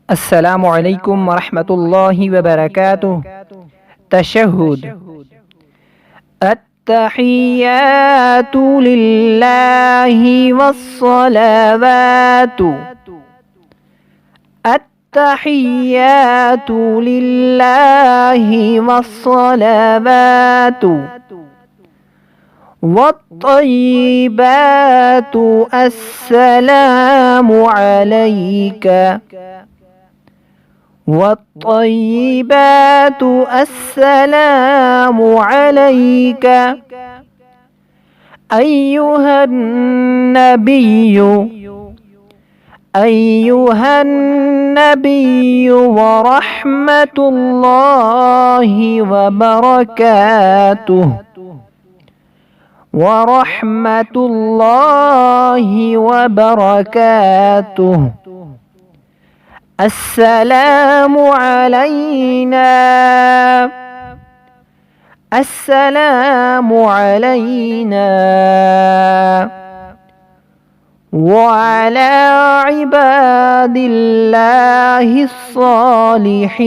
السلام عليكم ورحمة الله وبركاته. تشهد. التحيات لله والصلوات. التحيات لله والصلوات والطيبات السلام عليك. والطيبات السلام عليك أيها النبي. أيها النبي ورحمة الله وبركاته. ورحمة الله وبركاته. السلام علينا. السلام علينا وعلى عباد الله الصالحين.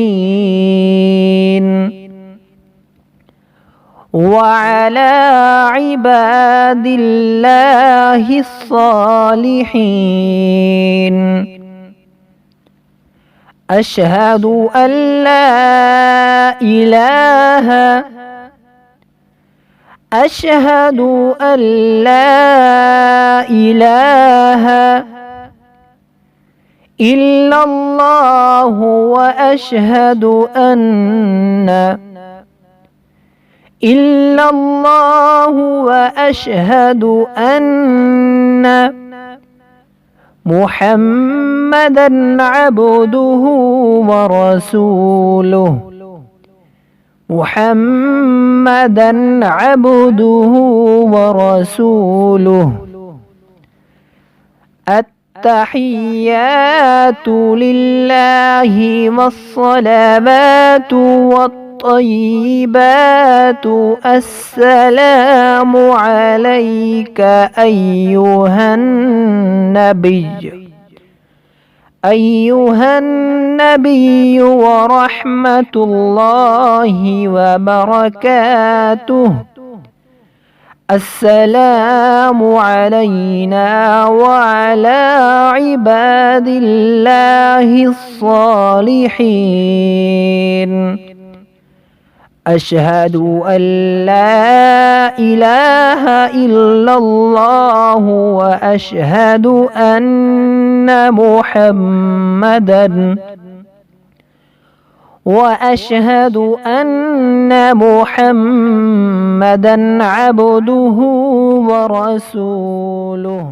وعلى عباد الله الصالحين. أشهد أن لا إله. أشهد أن لا إله إلا الله وأشهد أن إلا الله وأشهد أن محمدًا عبده ورسوله. محمدًا عبده ورسوله. التحيات لله والصلوات والطيبات السلام عليك أيها النبي. أيها النبي ورحمة الله وبركاته. السلام علينا وعلى عباد الله الصالحين. أشهد أن لا إله إلا الله وأشهد أن محمدًا عبده ورسوله.